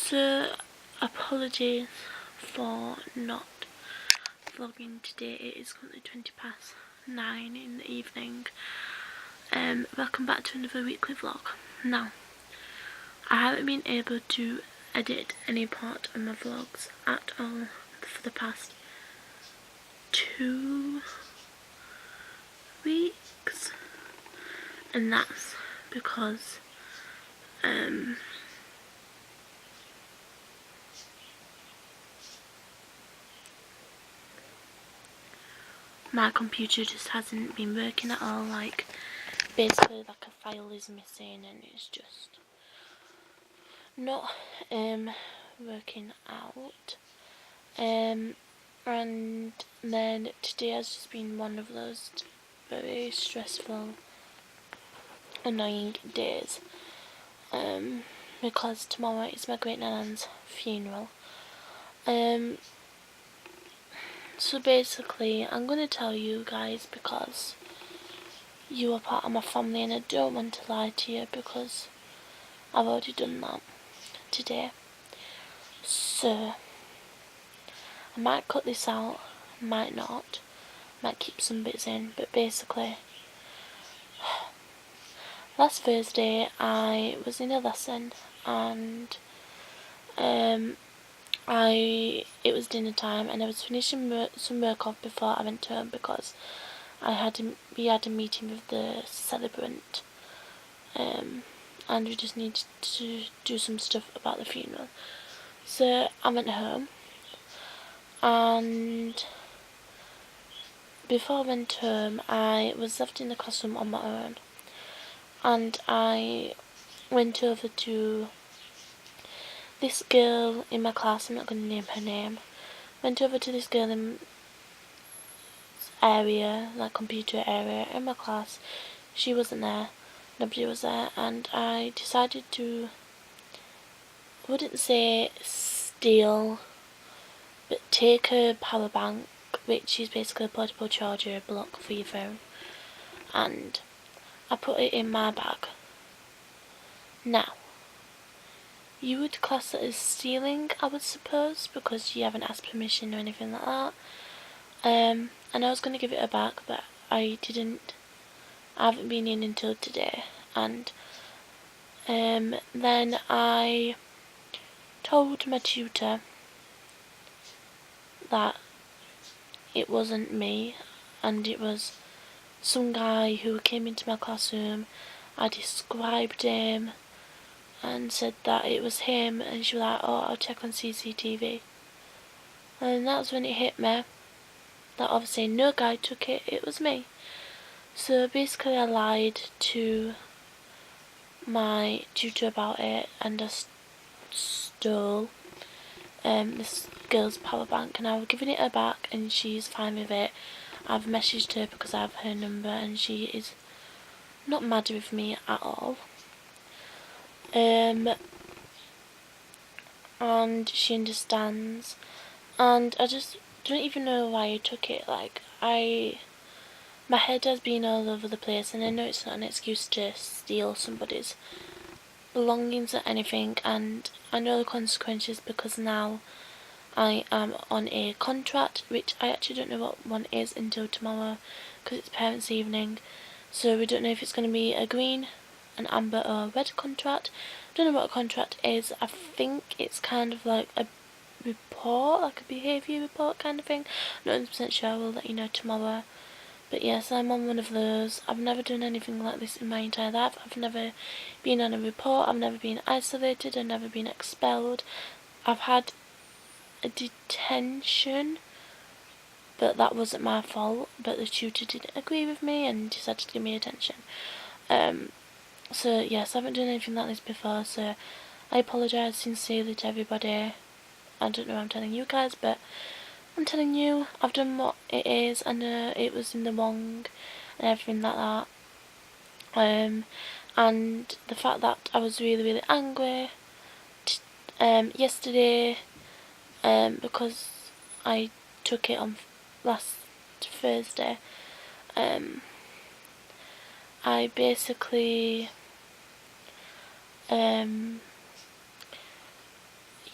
So, apologies for not vlogging today. It is currently 9:20 in the evening. Welcome back to another weekly vlog. Now, I haven't been able to edit any part of my vlogs at all for the past 2 weeks, and that's because my computer just hasn't been working at all. Like, basically, like a file is missing and it's just not working out. And then today has just been one of those very stressful, annoying days. Because tomorrow is my great nan's funeral. So basically, I'm going to tell you guys because you are part of my family and I don't want to lie to you because I've already done that today. So, I might cut this out, might not, might keep some bits in, but basically, last Thursday I was in a lesson and it was dinner time and I was finishing some work off before I went home because we had a meeting with the celebrant, and we just needed to do some stuff about the funeral. So I went home, and before I went home I was left in the classroom on my own, and I went over to this girl in my class. I'm not going to name her name. Went over to this girl in area, like computer area in my class. She wasn't there, nobody was there, and I decided to, I wouldn't say steal, but take her power bank, which is basically a portable charger block for your phone, and I put it in my bag. Now, you would class it as stealing, I would suppose, because you haven't asked permission or anything like that. And I was going to give it her back, but I didn't. I haven't been in until today, and then I told my tutor that it wasn't me, and it was some guy who came into my classroom. I described him and said that it was him, and she was like, oh, I'll check on CCTV. And that's when it hit me that obviously no guy took it, it was me. So basically I lied to my tutor about it, and I stole this girl's power bank, and I've given it her back and she's fine with it. I've messaged her because I have her number and she is not mad with me at all. And she understands, and I just don't even know why I took it. Like, my head has been all over the place, and I know it's not an excuse to steal somebody's belongings or anything, and I know the consequences because now I am on a contract, which I actually don't know what one is until tomorrow because it's parents' evening. So we don't know if it's going to be a green, an amber or a red contract. Don't know what a contract is. I think it's kind of like a report, like a behaviour report kind of thing. Not 100% sure, I will let you know tomorrow. But yes, I'm on one of those. I've never done anything like this in my entire life. I've never been on a report, I've never been isolated, I've never been expelled. I've had a detention, but that wasn't my fault, but the tutor didn't agree with me and decided to give me detention. So yes, I haven't done anything like this before, so I apologise sincerely to everybody. I don't know what I'm telling you guys, but I'm telling you, I've done what it is. I know it was in the wrong and everything like that. And the fact that I was really, really angry yesterday, because I took it on last Thursday. I basically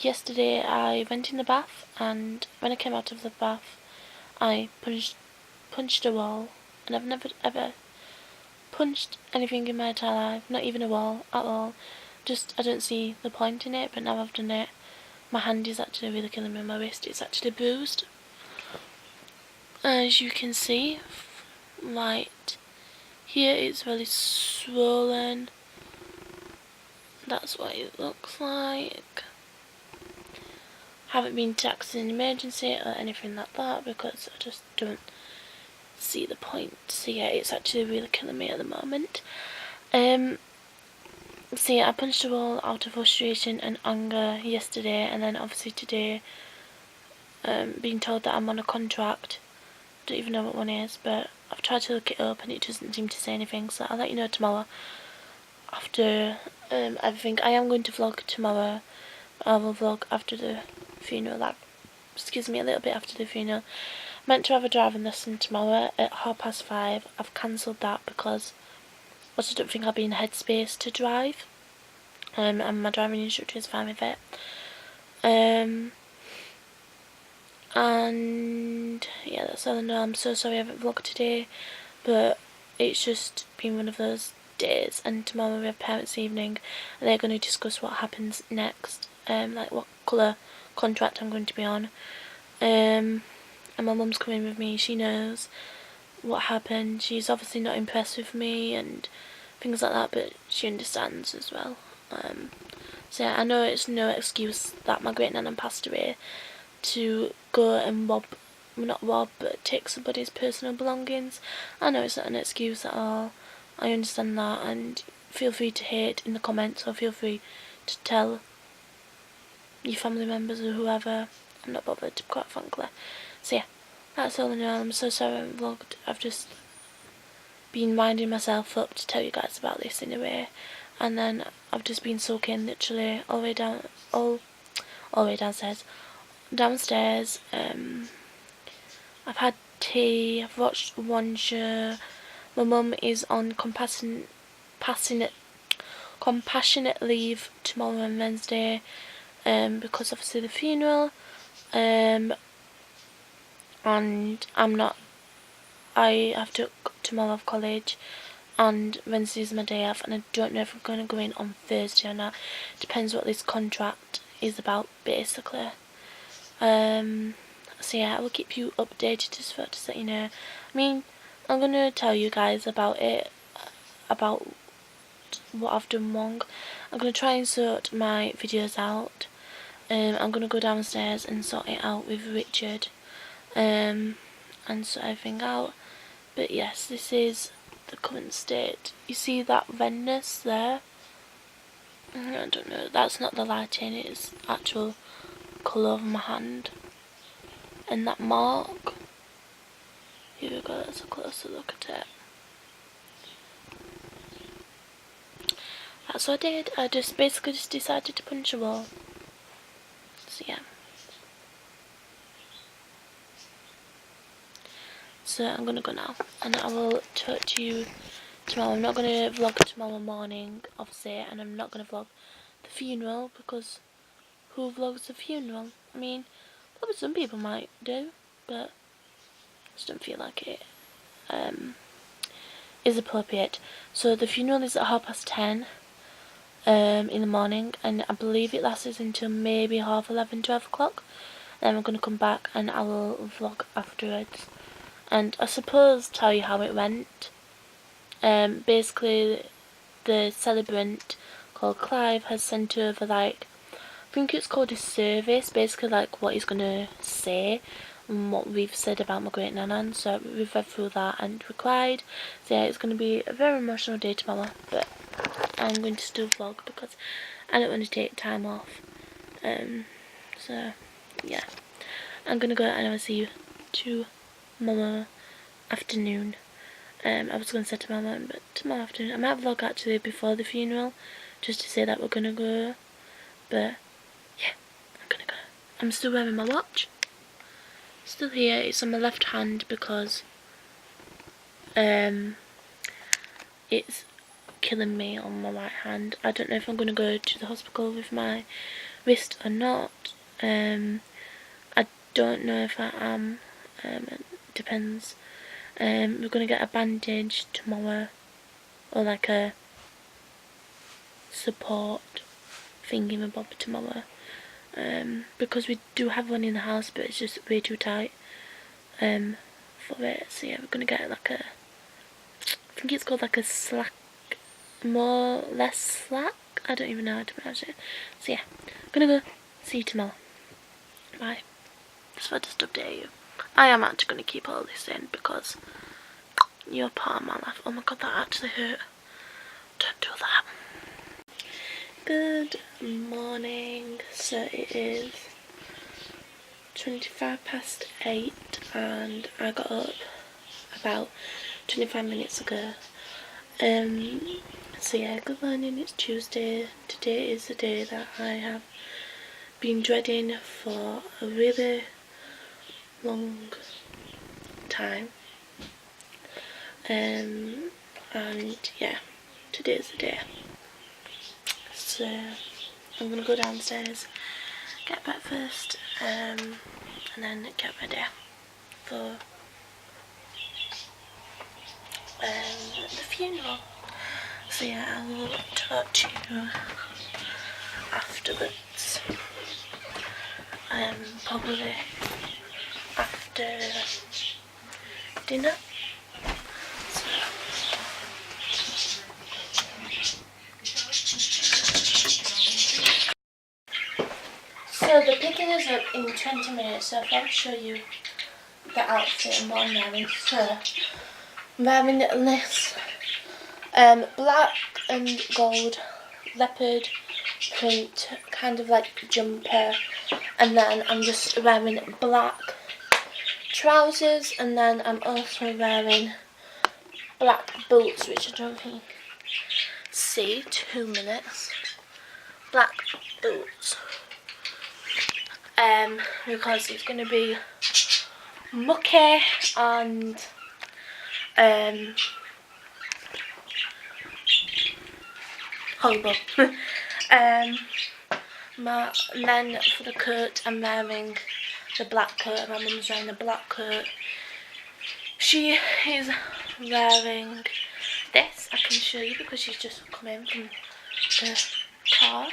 yesterday I went in the bath, and when I came out of the bath I punched a wall, and I've never ever punched anything in my entire life, not even a wall at all. Just, I don't see the point in it, but now I've done it. My hand is actually really killing me, my wrist is actually bruised. As you can see, right here it's really swollen. That's what it looks like. Haven't been taxed in emergency or anything like that because I just don't see the point. So yeah, it's actually really killing me at the moment. So yeah, I punched a wall out of frustration and anger yesterday, and then obviously today, being told that I'm on a contract. Don't even know what one is, but I've tried to look it up and it doesn't seem to say anything, so I'll let you know tomorrow after everything. I am going to vlog tomorrow. I will vlog after the funeral, like, excuse me, a little bit after the funeral. Meant to have a driving lesson tomorrow at 5:30. I've cancelled that because I just don't think I'll be in the headspace to drive. And my driving instructor is fine with it. And yeah, that's all I know. I'm so sorry I haven't vlogged today, but it's just been one of those days. And tomorrow we have parents' evening, and they're going to discuss what happens next, like what colour contract I'm going to be on. And my mum's coming with me. She knows what happened. She's obviously not impressed with me and things like that, but she understands as well. So yeah, I know it's no excuse that my great nana passed away to go and but take somebody's personal belongings. I know it's not an excuse at all. I understand that, and feel free to hate in the comments, or feel free to tell your family members or whoever. I'm not bothered, quite frankly. So yeah, that's all I know. I'm so sorry I haven't vlogged. I've just been winding myself up to tell you guys about this in a way, and then I've just been soaking literally all the way downstairs. I've had tea, I've watched one show. My mum is on compassionate leave tomorrow and Wednesday, because obviously the funeral, and I'm not. I have to tomorrow of college, and Wednesday's my day off, and I don't know if I'm going to go in on Thursday or not. Depends what this contract is about, basically. So yeah, I will keep you updated as far to let you know. I mean, I'm going to tell you guys about it, about what I've done wrong. I'm going to try and sort my videos out. I'm going to go downstairs and sort it out with Richard, and sort everything out. But yes, this is the current state. You see that redness there? I don't know, that's not the lighting, it's actual colour of my hand. And that mark, here we go, let's a closer look at it. That's what I did. I just basically decided to punch a wall. So yeah. So I'm gonna go now, and I will talk to you tomorrow. I'm not gonna vlog tomorrow morning, obviously, and I'm not gonna vlog the funeral because who vlogs the funeral? I mean, probably some people might do, but I just don't feel like it is appropriate. So the funeral is at 10:30 in the morning, and I believe it lasts until maybe 11:30, 12 o'clock. Then I'm going to come back and I will vlog afterwards, and I suppose tell you how it went. Basically the celebrant called Clive has sent over, like, I think it's called a service, basically like what he's going to say and what we've said about my great nana. So we've read through that and we cried. So yeah, it's going to be a very emotional day tomorrow, but I'm going to still vlog because I don't want to take time off. So yeah, I'm going to go and I will see you tomorrow afternoon. I was going to say tomorrow, but tomorrow afternoon. I might vlog actually before the funeral, just to say that we're going to go. But yeah, I'm going to go. I'm still wearing my watch. Still here. It's on my left hand because it's killing me on my right hand. I don't know if I'm going to go to the hospital with my wrist or not. I don't know if I am. It depends. We're gonna get a bandage tomorrow, or like a support thingy-mabob tomorrow. Because we do have one in the house, but it's just way too tight for it. So yeah, we're gonna get like a, I think it's called like a less slack. I don't even know how to pronounce it. So yeah, I'm gonna go. See you tomorrow. Bye. Just for just update you. I am actually gonna keep all this in because you're part of my life. Oh my god, that actually hurt. Don't do that. Good morning. So it is 8:25 and I got up about 25 minutes ago. So yeah, good morning, it's Tuesday. Today is the day that I have been dreading for a really long time. And yeah, today is the day. So I'm gonna go downstairs, get breakfast, and then get ready for the funeral. So yeah, I will talk to you afterwards. Probably after dinner. So the picking is up in 20 minutes, so I'll show you the outfit and what I'm wearing. So I'm wearing this black and gold leopard print kind of like jumper, and then I'm just wearing black trousers, and then I'm also wearing black boots, which I don't think see. 2 minutes. Black boots. Because it's gonna be mucky and horrible. And then for the coat, I'm wearing the black coat. My mum's wearing the black coat. She is wearing this. I can show you because she's just come in from the car.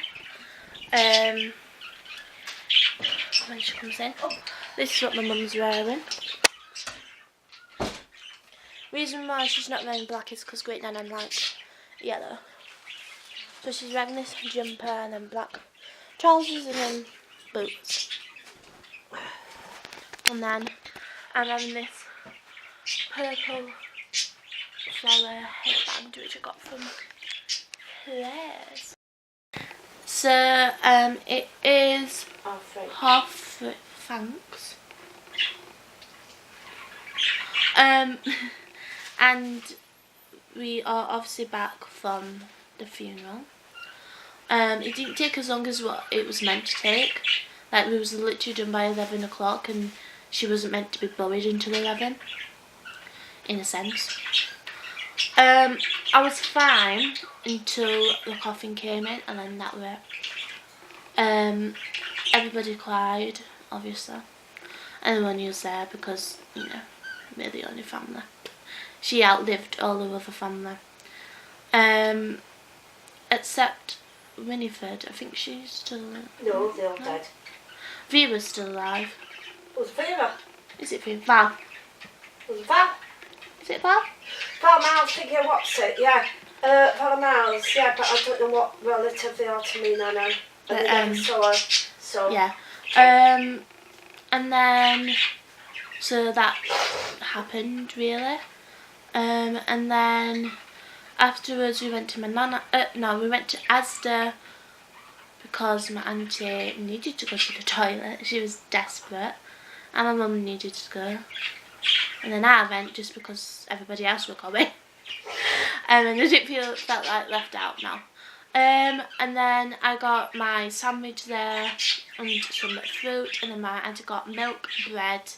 When she comes in. Oh, this is what my mum's wearing. Reason why she's not wearing black is because Great Nan like yellow. So she's wearing this jumper and then black trousers and then boots. And then I'm having this purple flower headband which I got from Claire's. So it is half thanks. And we are obviously back from the funeral. It didn't take as long as what it was meant to take. Like, we was literally done by 11 o'clock and she wasn't meant to be buried until 11, in a sense. I was fine until the coffin came in, and then that was it. Everybody cried, obviously. Everyone was there because, you know, we're the only family. She outlived all the other family. Except Winifred, I think she's still... No, they're all dead. Vera's still alive. Was Vera? Is it Vera? Val? Was Val? Is it Val? Val Miles, thinking what's it, yeah. Val Miles, yeah, but I don't know what relative they are to me, no. And they never saw her, so... Yeah. And then... So that happened, really. And then... Afterwards we went to my nana... we went to Asda because my auntie needed to go to the toilet. She was desperate. And my mum needed to go. And then I went just because everybody else were going. And I didn't felt like left out now. And then I got my sandwich there and some fruit, and then my auntie got milk, bread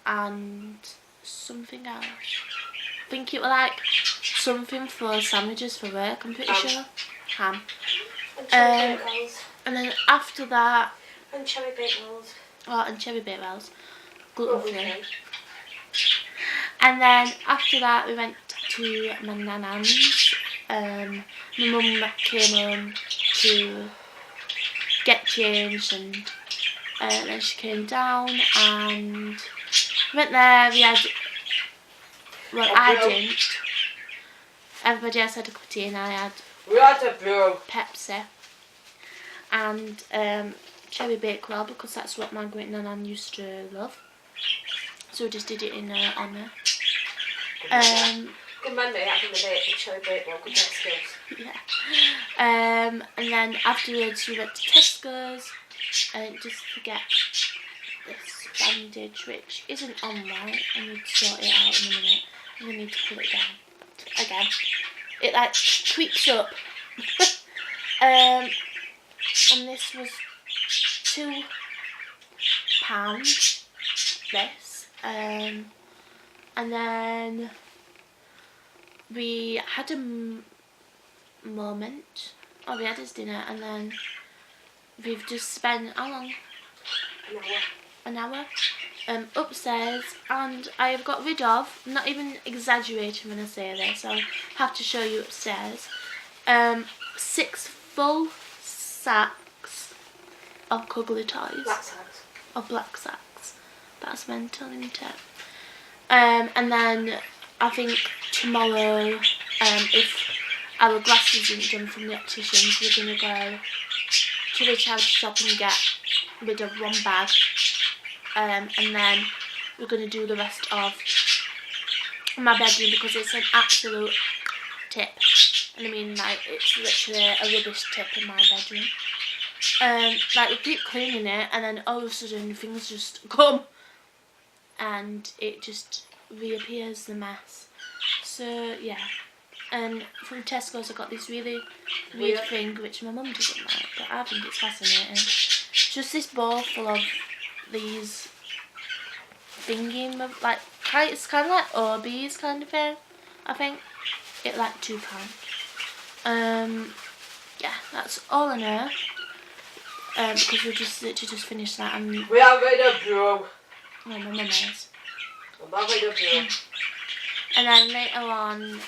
and something else. I think it was like something for sandwiches for work, I'm pretty sure. Ham. And then after that, And cherry baked rolls. oh, and cherry baked rolls, gluten free. Gluten-free. And then after that, we went to my nan's. My mum came home to get changed, and then she came down and went there. We had, well, I didn't. Everybody else had a cup of tea, and I had Pepsi and cherry bakewell, because that's what my great nan used to love. So we just did it in her honour. Good Monday, having the day at cherry bakewell. Good excuse. Yeah. And then afterwards we went to Tesco's, and just to get this bandage, which isn't on right. I need to sort it out in a minute. I'm gonna need to pull it down again. It like creeps up. And this was £2. This. And then we had a moment. Oh, we had his dinner, and then we've just spent how long? An hour. Upstairs, and I have got rid of, I'm not even exaggerating when I say this, I'll have to show you upstairs, 6 full sacks of cuddly toys. Black sacks. Of black sacks. That's mental, isn't it? And then I think tomorrow, if our glasses isn't done from the opticians, we're going to go to the charity shop and get rid of one bag. And then we're going to do the rest of my bedroom, because it's an absolute tip. And I mean, like, it's literally a rubbish tip in my bedroom. Like, we keep cleaning it, and then all of a sudden things just come and it just reappears, the mess. So yeah. And from Tesco's I got this really weird thing which my mum doesn't like, but I think it's fascinating. Just this bowl full of these thingy, like, it's kind of like Orbeez kind of thing, I think. It like £2. Yeah, that's all I know. Because we just literally just finished that, and We are ready to go. my mum is. I'm not ready to go. And then later on,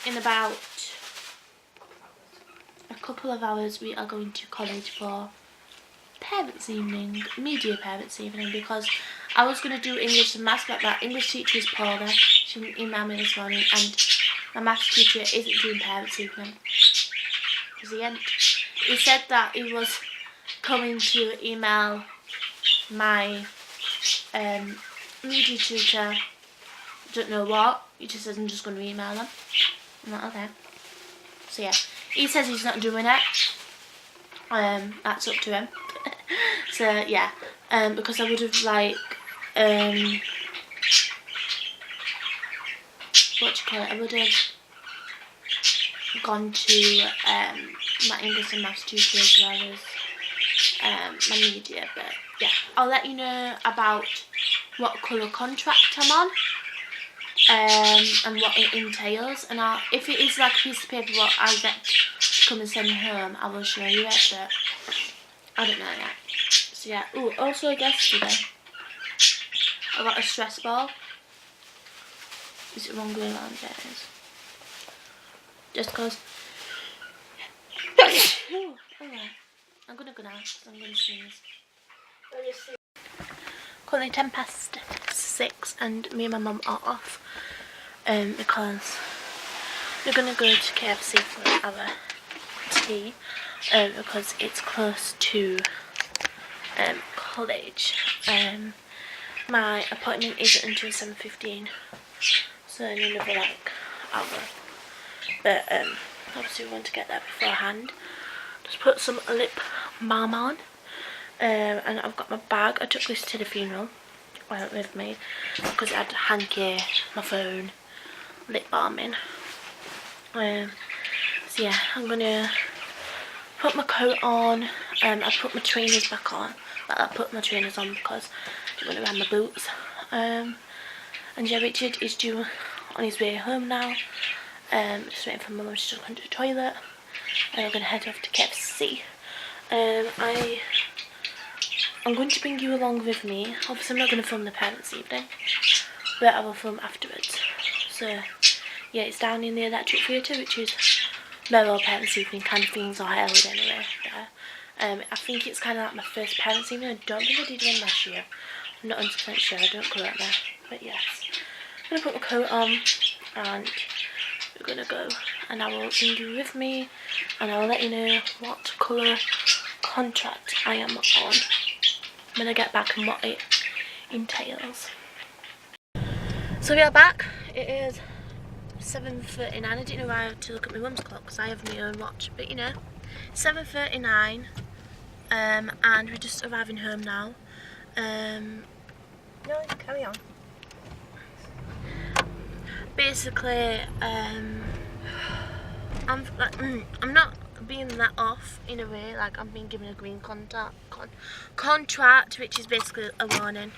in about a couple of hours, we are going to college for parents' evening, media parents' evening, because I was going to do English and maths, but that English teacher is poorly. She emailed me this morning, and my maths teacher isn't doing parents' evening. He said that he was coming to email my media tutor, don't know what. He just says I'm just going to email them. I'm like, okay. So yeah, he says he's not doing it. That's up to him. So yeah, because I would have like what do you call it? I would have gone to my English and maths tutor as well as my media, but yeah, I'll let you know about what colour contract I'm on, and what it entails, and if it is like a piece of paper what I get to come and send home, I will show you it, but I don't know yet. So yeah. Oh, also yesterday I got a stress ball. Is it wrong way around? Yeah, it is. Just because. Okay. I'm gonna go now because I'm gonna sneeze. Currently 6:10, and me and my mum are off because we're gonna go to KFC for our tea, because it's close to college. My appointment isn't until 7:15, so in another like hour. But obviously we want to get there beforehand. Just put some lip balm on. And I've got my bag. I took this to the funeral with me because it had a hanky, my phone, lip balm in. So yeah, I'm gonna put my coat on. I put my trainers back on. But I put my trainers on because I'm gonna wear my boots. And yeah, Richard is due on his way home now. Just waiting for my mum. She's just going to the toilet. and we're going to head off to KFC. I'm going to bring you along with me. Obviously I'm not going to film the parents' evening, but I will film afterwards. So yeah, it's down in the Electric Theatre, which is where all parents' evening kind of things are held anyway. There. I think it's kind of like my first parents' evening. I don't think I did one last year. I'm not 100% sure, don't quote me. But yes, I'm going to put my coat on and we're going to go. And I will bring you with me and I'll let you know what colour contract I am on when I get back and what it entails. So we are back. It is 7:39. I didn't know why I had to look at my mum's clock because I have my own watch, but you know, 7:39, and we're just arriving home now. No, carry on. Basically, I'm not being that off in a way, like I'm being given a green contract, which is basically a warning.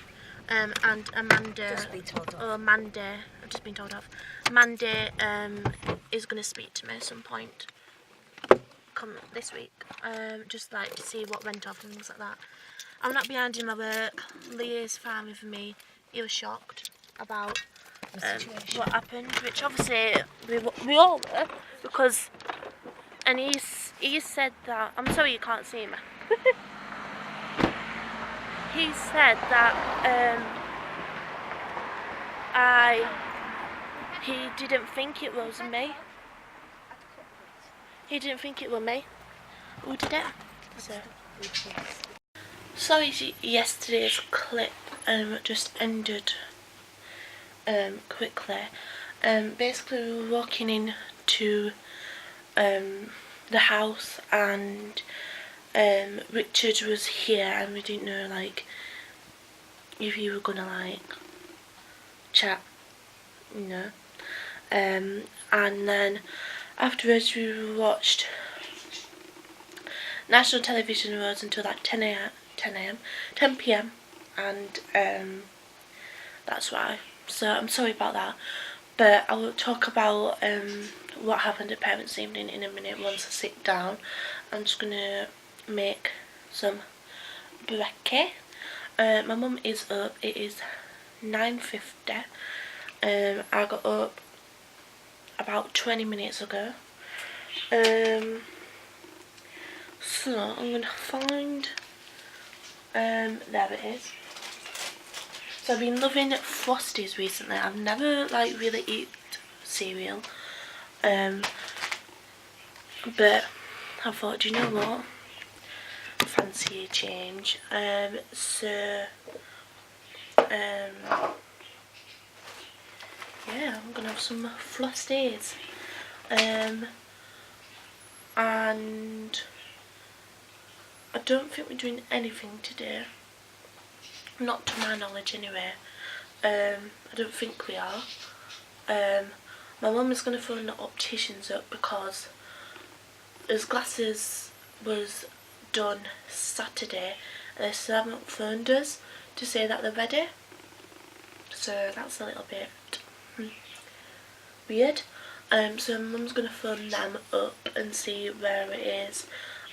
And Amanda, Just be told off. or Mandy, I've just been told off. Mandy is going to speak to me at some point come this week, just like to see what went off and things like that. I'm not behind in my work. Lee is fine with me. He was shocked about what happened, which obviously we all were, because, and he said that, I'm sorry you can't see me. He said that he didn't think it was me. He didn't think it was me. Who did it? So. Sorry, yesterday's clip just ended quickly. Basically, we were walking into the house and Richard was here and we didn't know like if you were gonna like chat, you know. And then afterwards we watched national television awards until like 10 p.m. and that's why. So I'm sorry about that, but I will talk about what happened at parents' evening in a minute once I sit down. I'm just gonna make some brekkie. My mum is up. It is 9:50. I got up about 20 minutes ago. So I'm gonna find there it is. So I've been loving Frosties recently. I've never like really eat cereal, but I thought, do you know what? Fancy a change. Yeah, I'm gonna have some Frosties. And I don't think we're doing anything today. Not to my knowledge anyway. I don't think we are. My mum is going to phone the opticians up because his glasses was done Saturday and they still haven't phoned us to say that they're ready. So that's a little bit weird. So mum's going to phone them up and see where it is.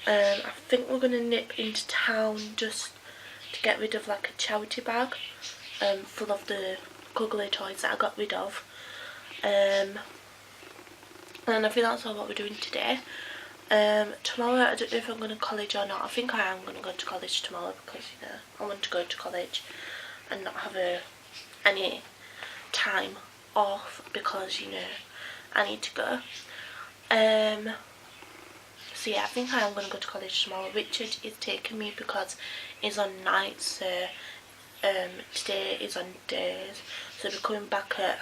I think we're going to nip into town just to get rid of like a charity bag full of the cuddly toys that I got rid of. And I think that's all what we're doing today. Tomorrow I don't know if I'm going to college or not. I think I am going to go to college tomorrow because, you know, I want to go to college and not have any time off because, you know, I need to go. So yeah, I think I am going to go to college tomorrow. Richard is taking me because he's on nights, so today is on days. So we're coming back at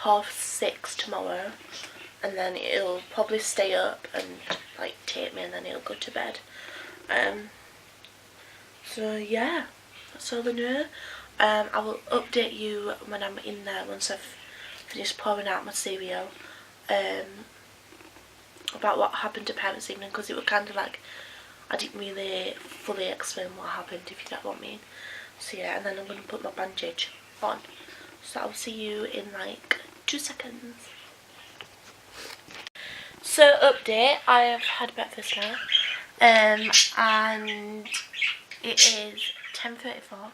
6:30 tomorrow, and then he'll probably stay up and like take me, and then he'll go to bed. So yeah, that's all I know. I will update you when I'm in there once I've finished pouring out my cereal. About what happened to parents' evening, because it was kind of like I didn't really fully explain what happened, if you get what I mean. So yeah, and then I'm going to put my bandage on. So I'll see you in like 2 seconds. So update, I have had breakfast now, and it is 10:34.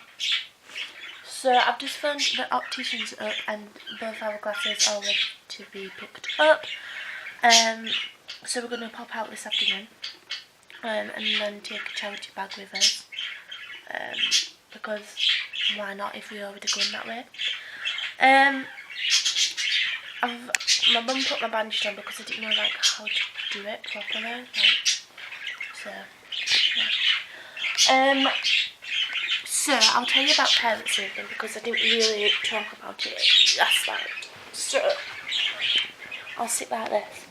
So I've just phoned the opticians up, and both our glasses are ready to be picked up. So we're going to pop out this afternoon, and then take a charity bag with us, because why not if we're already going that way. My mum put my bandage on because I didn't know like how to do it properly, like, so yeah. So I'll tell you about parents' evening because I didn't really talk about it last night. So I'll sit like this.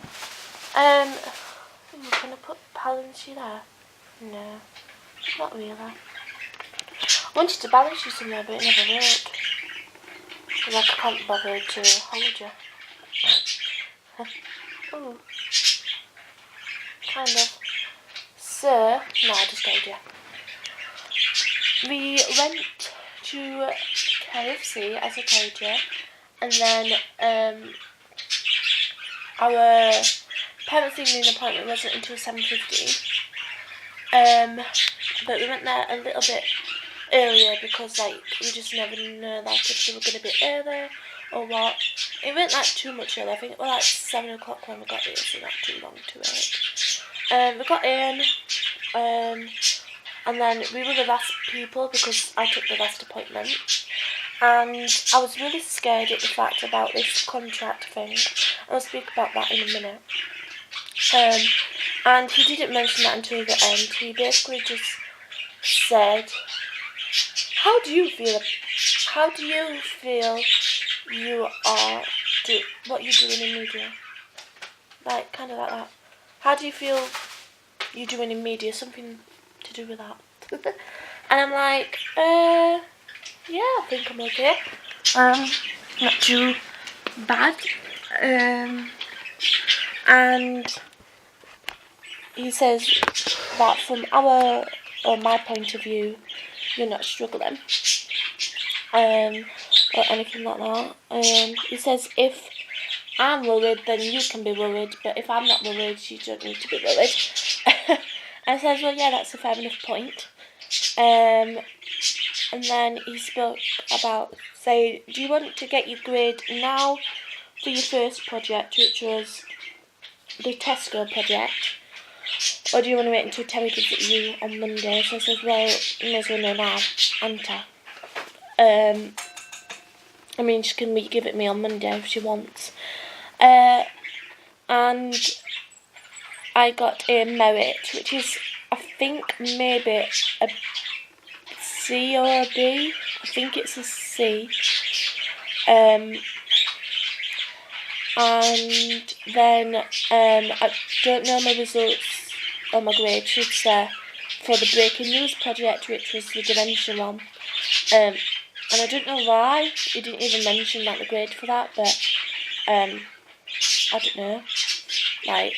I'm gonna put balance you there. No, not really. I wanted to balance you somewhere, but it never worked. Like I can't bother to hold you. Ooh. Kind of. So, no, I just told you. We went to KFC, as I told you, and then our parents' evening appointment wasn't until 7:15. But we went there a little bit earlier because like we just never know like if they were gonna be early or what. It went like too much early. I think it was like 7 o'clock when we got here, so not too long to wait. We got in, and then we were the last people because I took the last appointment, and I was really scared at the fact about this contract thing. I'll speak about that in a minute. And he didn't mention that until the end. He basically just said, How do you feel you are what you're doing in media? Like, kind of like that. How do you feel you're doing in media? Something to do with that. And I'm like, yeah, I think I'm okay. Not too bad. And he says that from my point of view, you're not struggling. Or anything like that. He says if I'm worried, then you can be worried, but if I'm not worried, you don't need to be worried. I says, well, yeah, that's a fair enough point. And then he spoke about, say, do you want to get your grade now for your first project, which was the Tesco project, or do you want to wait until Terry gives it you on Monday? So I says, well, you may as well know now, Anta. I mean, she can give it me on Monday if she wants. And I got a merit, which is, I think, maybe a C or a B. I think it's a C. And then I don't know my results or my grades, should say, for the Breaking News project, which was the Dementia one. And I don't know why he didn't even mention like the grade for that, but I don't know, like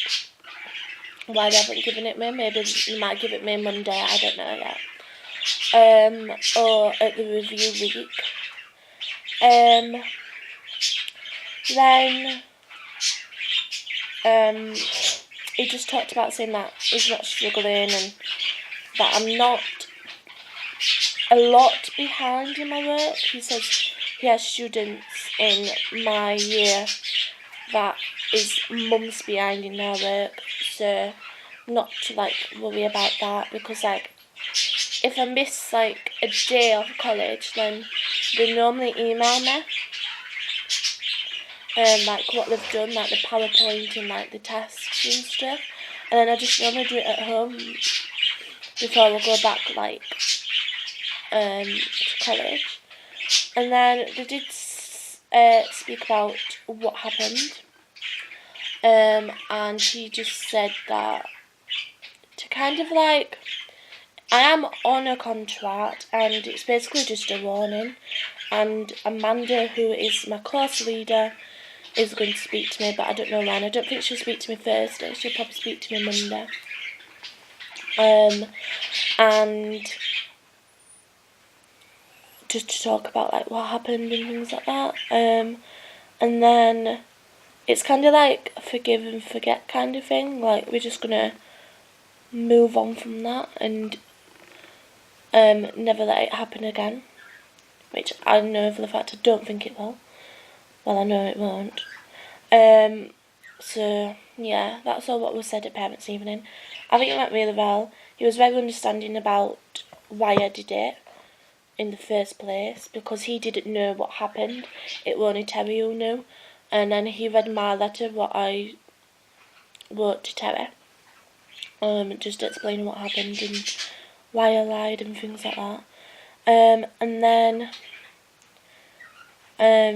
why they haven't given it me. Maybe they might give it me Monday, I don't know yet. Or at the review week. Then he just talked about saying that he's not struggling and that I'm not a lot behind in my work. He says he has students in my year that is months behind in their work, so not to like worry about that, because like if I miss like a day of college, then they normally email me like what they've done, like the PowerPoint and like the tasks and stuff, and then I just normally do it at home before I go back like to college. And then they did speak about what happened, and he just said that to kind of like, I am on a contract and it's basically just a warning, and Amanda, who is my course leader, is going to speak to me, but I don't know when. I don't think she'll speak to me Thursday, she'll probably speak to me Monday. And just to talk about like what happened and things like that. And then it's kind of like a forgive and forget kind of thing. Like, we're just gonna move on from that and never let it happen again. Which I know for the fact I don't think it will. Well, I know it won't. So, yeah, that's all what was said at parents' evening. I think it went really well. He was very understanding about why I did it in the first place, because he didn't know what happened. It was only Terry who knew. And then he read my letter, what I wrote to Terry. Just explaining what happened and why I lied and things like that. And then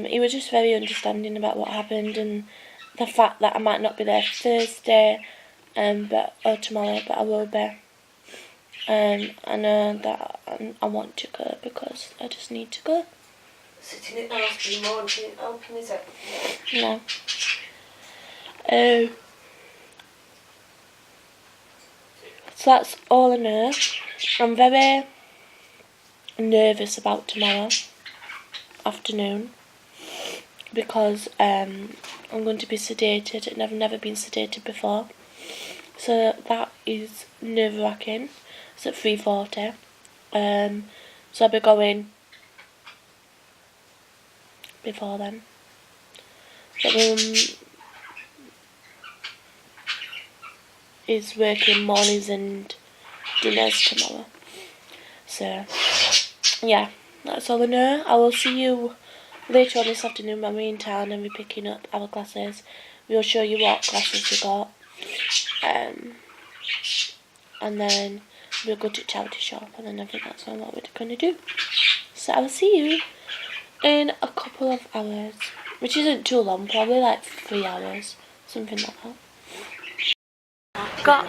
he was just very understanding about what happened and the fact that I might not be there Thursday or tomorrow, but I will be. I know that I want to go because I just need to go. Sitting at the house being more and helping, is it? No. So that's all I know. I'm very nervous about tomorrow afternoon because I'm going to be sedated and I've never been sedated before. So that is nerve-wracking. It's at 3:40. So I'll be going before then. But is working mornings and dinners tomorrow. So, yeah, that's all I know. I will see you later on this afternoon when we're in town and we're picking up our glasses. We'll show you what glasses we got. And then we'll go to charity shop, and then I think that's all what we're going to do. So I'll see you in a couple of hours, which isn't too long, probably like 3 hours, something like that. Got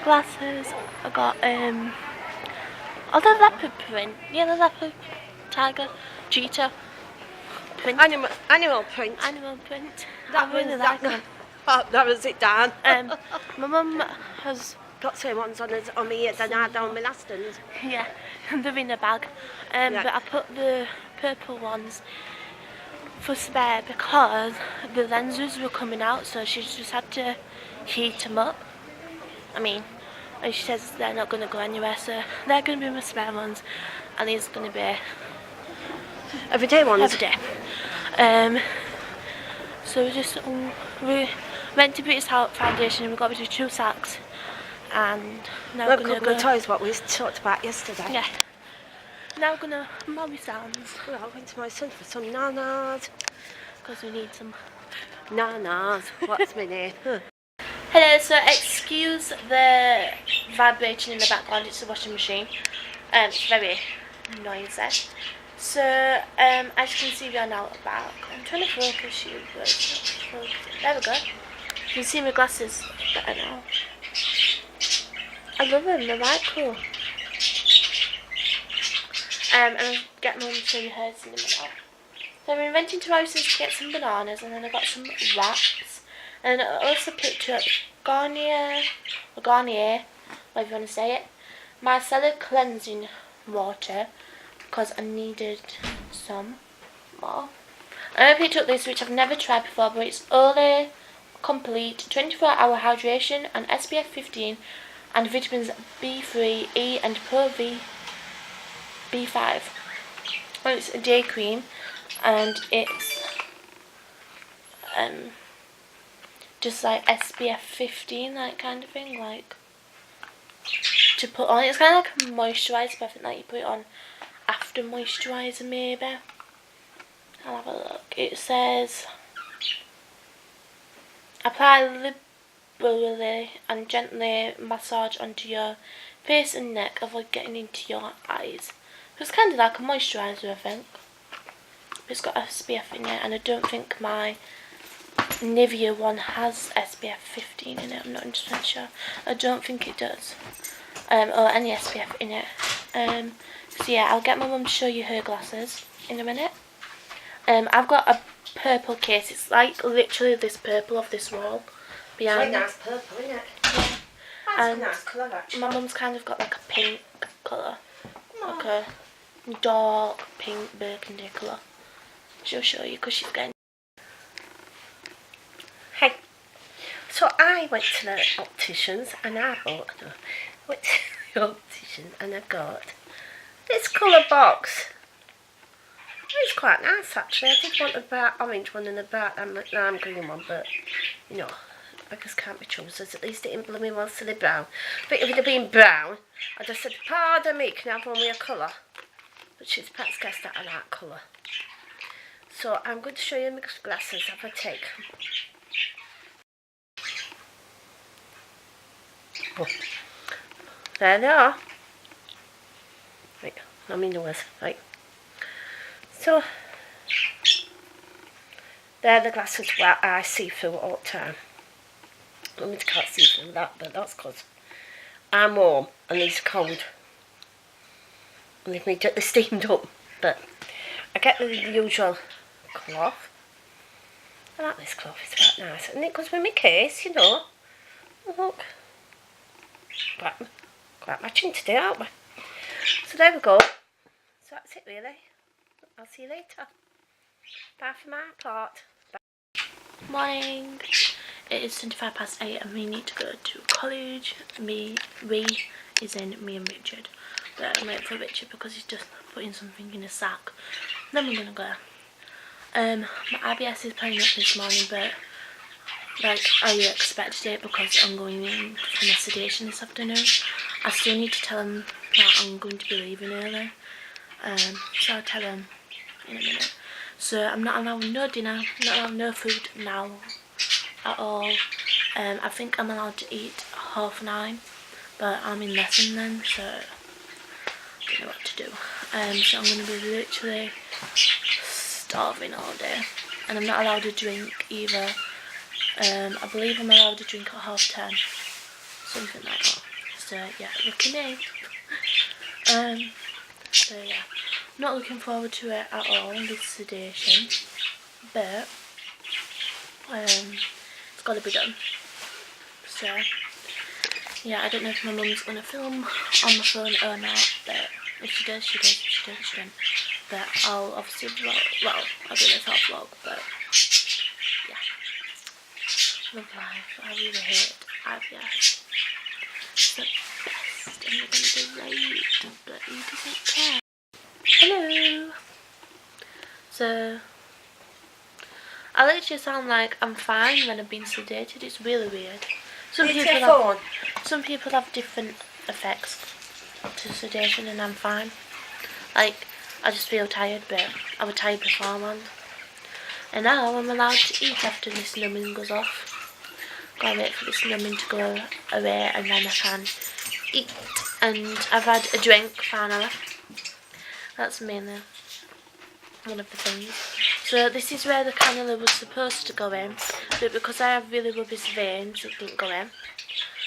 glasses, I got the leopard print, yeah, the leopard, tiger, cheetah print. Animal print. Animal print. I really like them. Oh, that was it, Dan. My mum has got same ones on my ears and I had on my last ones. Yeah, they're in a bag. But I put the purple ones for spare because the lenses were coming out, so she just had to heat them up. I mean, and she says they're not going to go anywhere, so they're going to be my spare ones, and these are going to be everyday ones. Every day. So we went to British Foundation and we got rid of 2 sacks, and now we're going to go. The toys what we talked about yesterday. Yeah. Now we're going to Molly Sands. Well, I went to my son for some nanas. Because we need some nanas. What's my name? Hello, so excuse the vibration in the background, it's a washing machine. It's very noisy. So, as you can see, we are now at back. I'm trying to focus you, but it's not focusing. There we go. You can see my glasses better now. I love them, they're right cool. And I'll get Mum to show you hers in a minute. So we went into Ross's to get some bananas, and then I got some wraps. And I also picked up Garnier, whatever you want to say it, micellar cleansing water, because I needed some more. And I picked up this, which I've never tried before, but it's Olay Complete 24-hour hydration and SPF 15 and vitamins B3, E and Pro B5. And it's a day cream, and it's just like SPF 15, that kind of thing, like to put on. It's kind of like a moisturiser, but I think that you put it on after moisturiser maybe. I'll have a look. It says apply liberally and gently massage onto your face and neck, avoid getting into your eyes. It's kind of like a moisturiser, I think. It's got SPF in it, and I don't think my Nivea one has SPF 15 in it, I'm not 100% sure. I don't think it does. Or any SPF in it. So yeah, I'll get my mum to show you her glasses in a minute. I've got a purple case. It's like literally this purple off this wall behind. It's nice purple, isn't it? Yeah. That's a nice colour, actually. My mum's kind of got like a pink colour. Like a dark pink burgundy colour. She'll show you because she's getting. I went to the opticians and I got this colour box. It's quite nice actually. I did want a bright orange one and a bright lime green one, but you know, beggars can't be choosers. At least it didn't blooming well silly brown. But if it had been brown, I'd have said, pardon me, can I have one with a colour? But she's perhaps guessed that I like colour. So I'm going to show you my glasses. Have a take. Oh. There they are. Right, not my nose. Right. So, they're the glasses where I see through all the time. I mean, I can't see through that, but that's because I'm warm and these are cold. And they've immediately steamed up. But I get the usual cloth. I like this cloth, it's quite nice. And it goes with my case, you know. Look. Quite matching today, aren't we? So there we go. So that's it really. I'll see you later. Bye for my part. Bye. Morning. It is 8:25 and we need to go to college. We is in me and Richard. But I'm waiting for Richard because he's just putting something in his sack. Then we're gonna go. My IBS is playing up this morning, but like I expected it because I'm going in for my sedation this afternoon. I still need to tell him that I'm going to be leaving early. So I'll tell him in a minute. So I'm not allowed no dinner, not allowed no food now at all. I think I'm allowed to eat 9:30, but I'm in lesson then, so I don't know what to do. So I'm going to be literally starving all day, and I'm not allowed to drink either. I believe I'm allowed to drink at 10:30, something like that. So yeah, lucky me. So yeah, not looking forward to it at all, this sedation, but it's got to be done. So yeah, I don't know if my mum's going to film on my phone or not, but if she does, she does, if she doesn't, she doesn't. But I'll obviously vlog, well, I don't know if I'll vlog, but yeah. Love life, I really hate IVF. It's the best, and you're going to be raped, but he doesn't care. Hello! So, I literally sound like I'm fine when I've been sedated. It's really weird. Some people have different effects to sedation and I'm fine. Like, I just feel tired, but I was tired beforehand. And now I'm allowed to eat after this numbing goes off. Gotta wait for this numbing to go away and then I can eat. And I've had a drink finally. That's mainly one of the things. So this is where the cannula was supposed to go in, but because I have really rubbish veins, it didn't go in.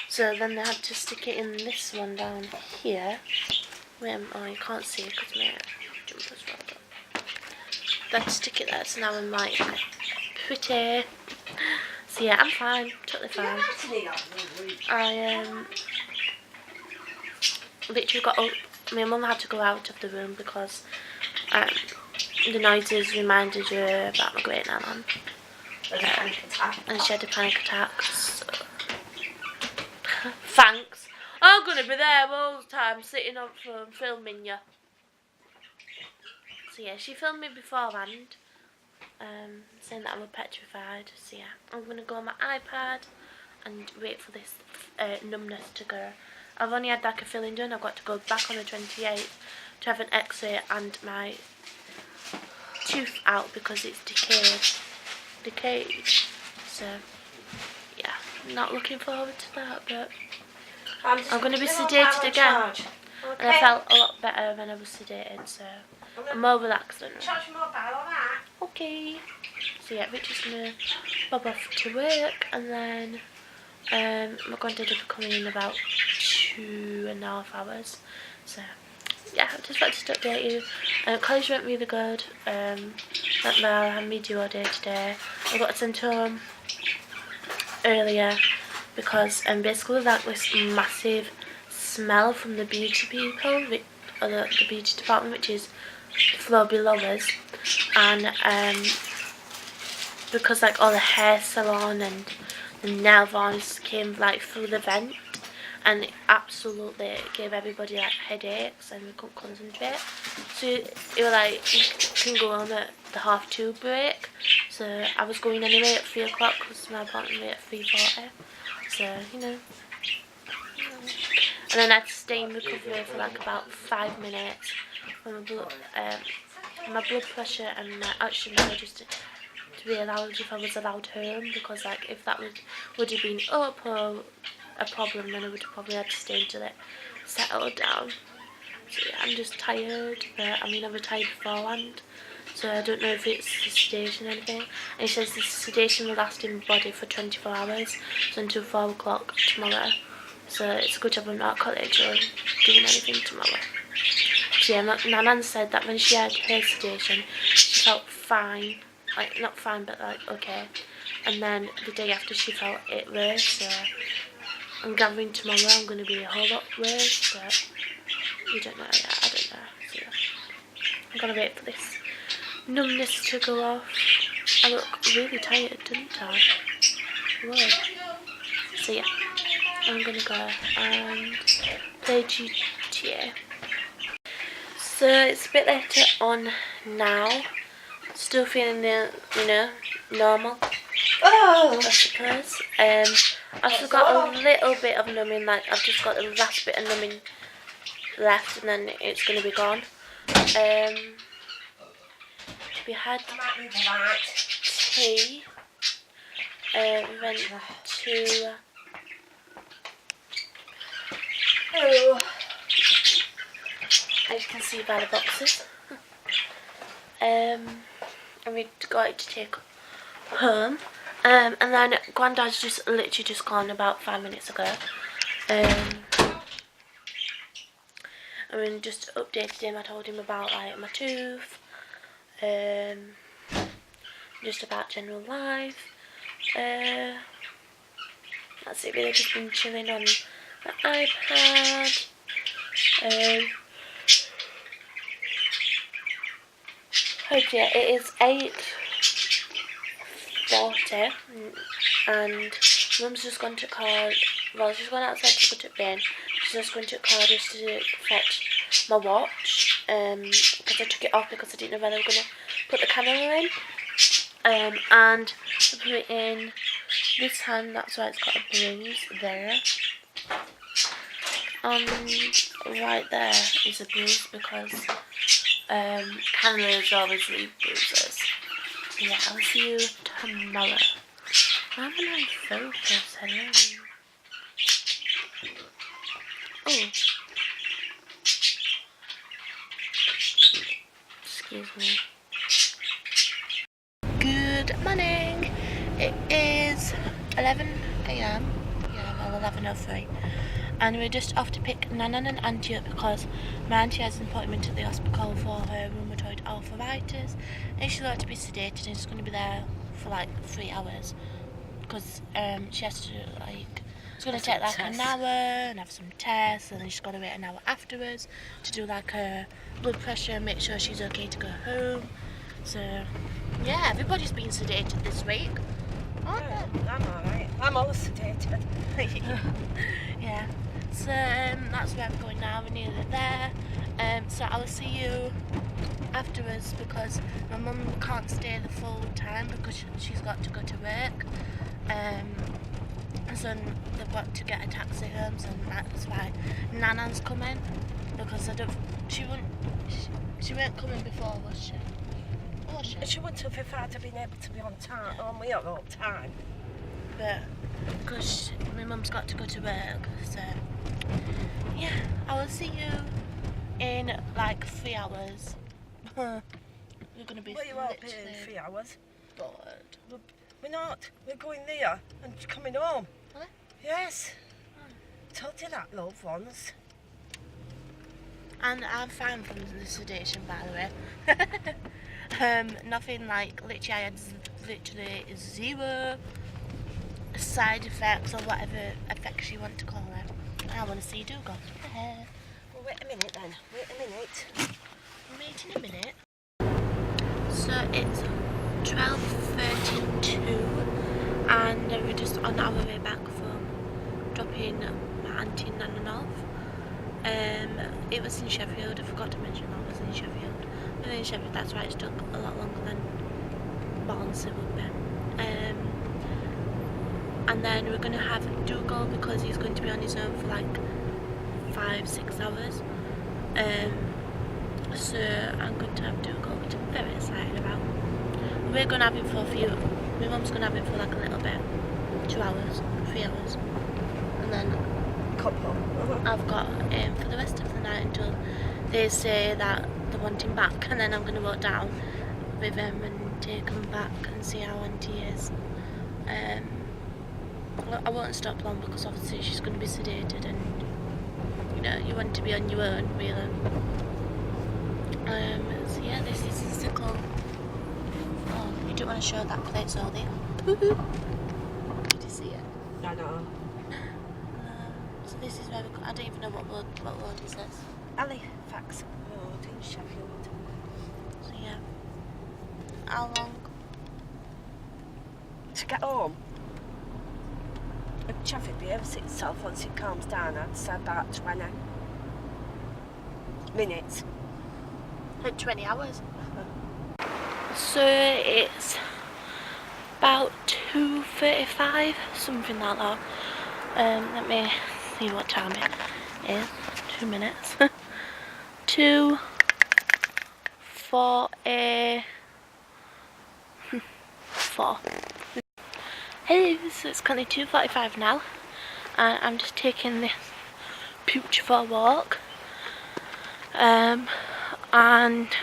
So then they had to stick it in this one down here. Oh, you can't see it because my jumper's rolled up. They had to stick it there, so now I'm like pretty. So yeah, I'm fine, totally fine. I literally got up. My mum had to go out of the room because the noises reminded her about my great nan. And she had a panic attack. So. Thanks. I'm gonna be there all the time, sitting on phone filming you. So yeah, she filmed me beforehand, saying that I was petrified. So yeah, I'm gonna go on my iPad and wait for this numbness to go. I've only had like a filling done. I've got to go back on the 28th to have an X-ray and my tooth out because it's decayed. So yeah, I'm not looking forward to that, but I'm going to be sedated again. Okay. And I felt a lot better when I was sedated, so I'm more relaxed now. Charge your mobile, alright? Okay. So yeah, Richard's going to bob off to work, and then my granddad will be coming in about 2.5 hours. So yeah, I just wanted to update you. College went really good. Went well. I had media all day today. I got sent home earlier because basically like this massive smell from the beauty people, or the beauty department, which is floor below us, and because like all the hair salon and and nail varnish came like through the vent, and it absolutely gave everybody like headaches and we couldn't concentrate. So it was like, you can go home at the 2:30 break. So I was going anyway at 3 o'clock because my appointment was at 3:40. So, you know. And then I had to stay in recovery for like about 5 minutes for my blood pressure and my oxygen level, just to be allowed, if I was allowed home, because like if that would have been up or a problem, then I would have probably had to stay until it settled down. So yeah, I'm just tired, but I mean I retired beforehand, so I don't know if it's the sedation or anything. And it says the sedation will last in my body for 24 hours, so until 4 o'clock tomorrow. So it's a good job I'm not at college or doing anything tomorrow. So yeah, Nanan said that when she had her sedation, she felt fine. Like, not fine, but like, okay. And then the day after she felt it worse, so I'm gathering tomorrow I'm going to be a whole lot worse, but we don't know yet, I don't know. So yeah, I'm going to wait for this numbness to go off. I look really tired, didn't I? Whoa. So yeah, I'm going to go and play GTA. So it's a bit later on now. Still feeling normal, I suppose. I've still got a little bit of numbing, like I've just got the last bit of numbing left and then it's going to be gone. We had tea, we went to as you can see by the boxes, and we got it to take home, and then Granddad's just literally just gone about 5 minutes ago, and we just updated him. I told him about like my tooth, just about general life. That's it really, just been chilling on the iPad. Yeah, it is 8:40 and Mum's just gone to car. Well, she's gone outside to go to bed. She's just going to car just to fetch my watch, because I took it off because I didn't know whether I was going to put the camera in, and I put it in this hand. That's why it's got a bruise there, and right there is a bruise because cameras always leave bruises. Yeah, I'll see you tomorrow. Why am I not focus? Hello. Oh. Excuse me. Good morning. It is 11 AM. Yeah, well, 11:03. And we're just off to pick Nanan and Auntie up because my auntie has an appointment at the hospital for her rheumatoid arthritis, and she's got to be sedated and she's going to be there for like 3 hours because she has to it's going to take like an hour and have some tests, and then she's got to wait an hour afterwards to do like her blood pressure and make sure she's okay to go home. So yeah, everybody's been sedated this week. I'm alright. I'm all sedated. Yeah. So that's where we're going now. We're nearly there. So I will see you afterwards because my mum can't stay the full time because she's got to go to work. So they've got to get a taxi home. So that's why Nanan's coming, because she weren't coming before, was she? She wouldn't have if I'd have been able to be on time. On me all the time. But because my mum's got to go to work, so yeah, I will see you in like 3 hours. We're gonna be Well, you won't be in 3 hours. bored. We're not. We're going there and coming home. Really? Yes. Told you that, love, once. And I'm fine from the sedation, by the way. Nothing like, literally I had literally 0 side effects or whatever effects you want to call them. I want to see you do go. Well, wait a minute then. Wait a minute. Wait in a minute. So it's 12:32 and we're just on our way back from dropping my auntie and Nan off. It was in Sheffield. I forgot to mention that was in Sheffield. But in Sheffield, that's why it took a lot longer than Barnsley would be. And then we're gonna have Dougal because he's going to be on his own for like 5-6 hours. So I'm going to have Dougal, which I'm very excited about. We're gonna have him for a few. My mum's gonna have him for like a little bit, 2 hours, 3 hours, and then I've got him for the rest of the night until they say that they want him back, and then I'm gonna walk down with him and take him back and see how auntie is. I won't stop long because obviously she's going to be sedated, and you know, you want to be on your own really. So yeah, this is the sickle. Oh, you don't want to show that plate, so there. Did you see it? I know. So this is where we go. I don't even know what road is this. Halifax Road in Sheffield. So yeah. How long? To get home. The traffic behaves itself once it calms down. I'd say about 20 minutes. 20 hours. So it's about 2:35, something like that. Let me see what time it is. 2 minutes. 2:44. Hey, so it's currently 2:45 now, and I'm just taking this pooch for a walk. And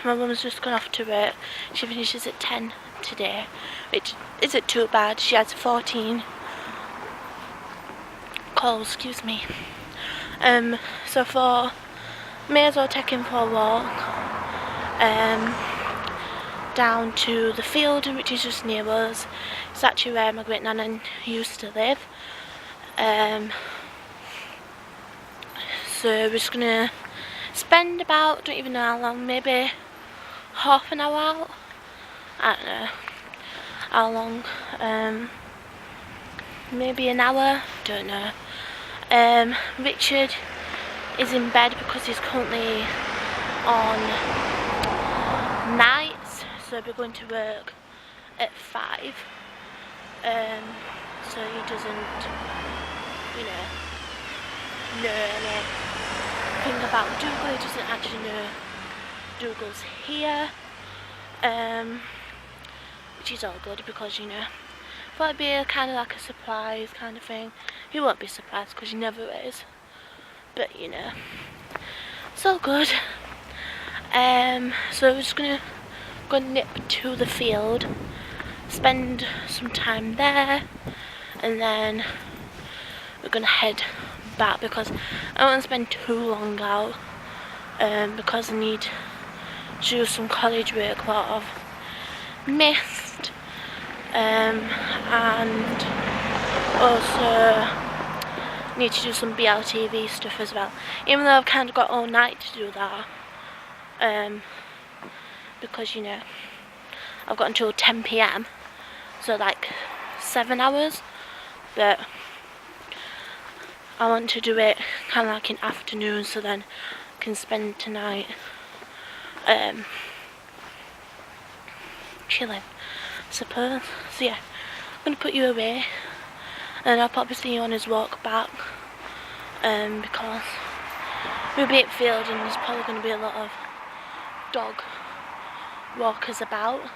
my mum's just gone off to work. She finishes at 10 today, which isn't too bad. She has 14 calls, excuse me. So may as well take him for a walk down to the field, which is just near us. It's actually where my great nana used to live. So we're just gonna spend about, don't even know how long, maybe half an hour out. I don't know how long. Maybe an hour, don't know. Richard is in bed because he's currently on nights, so we're going to work at 5. So he doesn't, you know anything about Dougal. He doesn't actually know Dougal's here, which is all good because, you know, thought it'd be kind of like a surprise kind of thing. He won't be surprised because he never is, but you know, it's all good. So we're just gonna go nip to the field, spend some time there, and then we're gonna head back because I don't want to spend too long out, because I need to do some college work that I've missed, and also need to do some BLTV stuff as well, even though I've kind of got all night to do that, because, you know, I've got until 10 PM, so like 7 hours, but I want to do it kind of like in afternoon, so then I can spend tonight chilling, I suppose. So yeah, I'm going to put you away, and I'll probably see you on his walk back, because we'll be at field and there's probably going to be a lot of dog walkers about,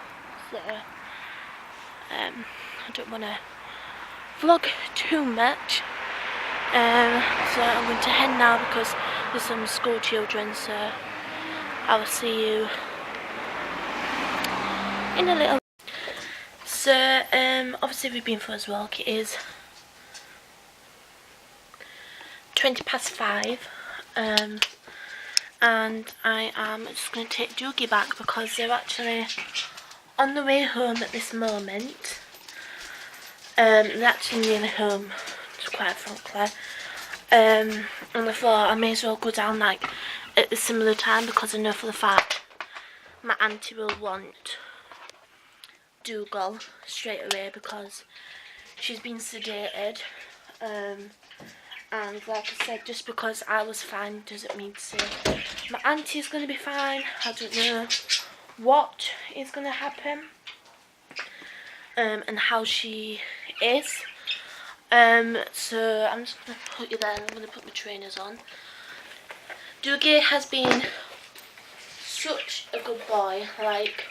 so I don't want to vlog too much. So I'm going to head now because there's some school children, so I will see you in a little. So obviously we've been for his walk. It is 5:20, and I am just going to take Dougie back because they're actually on the way home at this moment. They're actually nearly home, quite frankly, and I thought I may as well go down like at a similar time because I know for the fact my auntie will want Dougal straight away because she's been sedated. And like I said, just because I was fine doesn't mean to say my auntie is going to be fine. I don't know what is going to happen and how she is. So I'm just going to put you there and I'm going to put my trainers on. Dougie has been such a good boy, like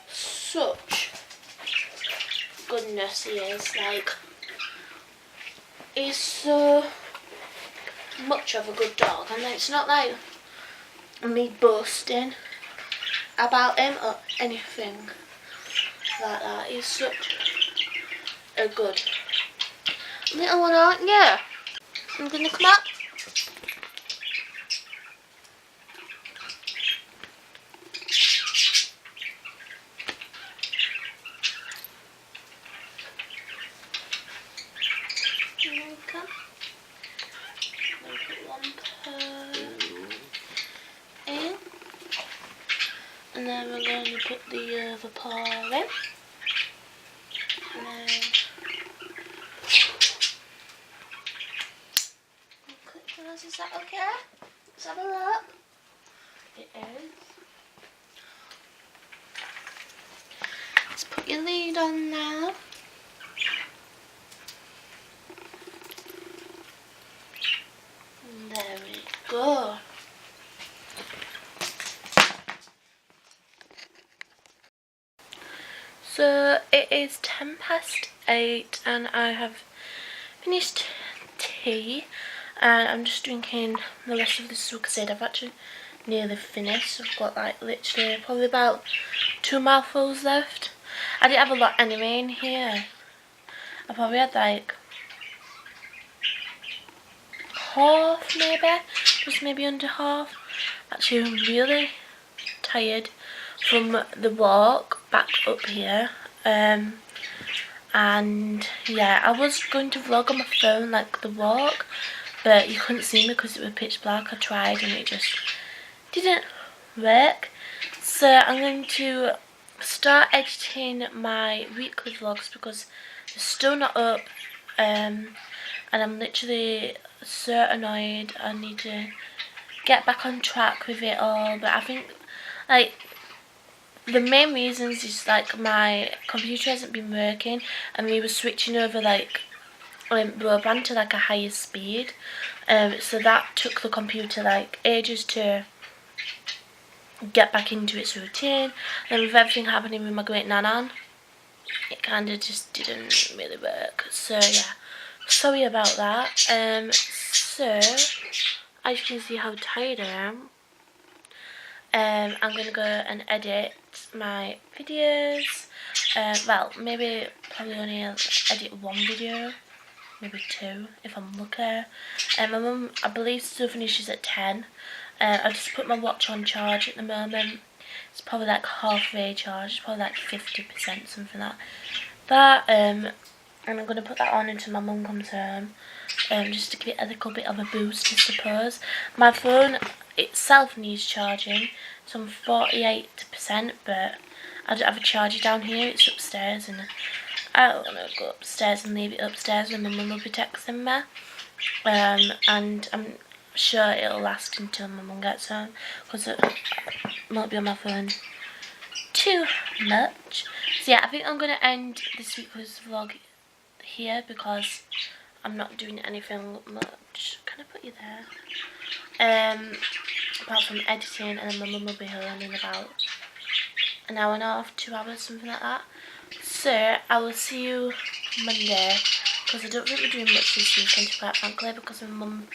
such goodness he is, like he's so much of a good dog, and it's not like me boasting about him or anything like that. He's such a good little one, aren't you? I'm gonna come up. And then we're going to put the other paw in. And then click for us. Is that okay? Let's have a look. It is. Let's put your lead on now. And there we go. So it is 8:10 and I have finished tea and I'm just drinking the rest of this Sucasade. I've actually nearly finished. I've got like literally probably about 2 mouthfuls left. I didn't have a lot anyway in here. I probably had like half maybe, just maybe under half. Actually I'm really tired from the walk back up here, and yeah, I was going to vlog on my phone like the walk, but you couldn't see me because it was pitch black. I tried and it just didn't work, so I'm going to start editing my weekly vlogs because they're still not up, and I'm literally so annoyed. I need to get back on track with it all, but I think like the main reasons is like my computer hasn't been working and we were switching over like broadband to like a higher speed, so that took the computer like ages to get back into its routine. Then with everything happening with my great nanan, it kind of just didn't really work, so yeah, sorry about that. So as you can see how tired I am, I'm gonna go and edit my videos. Well, maybe probably only edit 1 video, maybe 2 if I'm lucky. My mum, I believe, still finishes at 10. I just put my watch on charge at the moment. It's probably like halfway charged, it's probably like 50%, something like that. And I'm gonna put that on until my mum comes home, just to give it a little bit of a boost, I suppose. My phone itself needs charging, so I'm 48%, but I don't have a charger down here. It's upstairs, and I don't want to go upstairs and leave it upstairs when my mum will be texting me. And I'm sure it'll last until my mum gets home, because it won't be on my phone too much. So yeah, I think I'm going to end this week's vlog here because I'm not doing anything much. Can I put you there? Apart from editing, and then my mum will be home in about an hour and a half, 2 hours, something like that. So I will see you Monday, because I don't think we're doing much this weekend, quite frankly, because my mum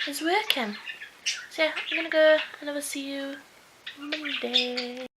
is working. So yeah, I'm gonna go and I will see you Monday.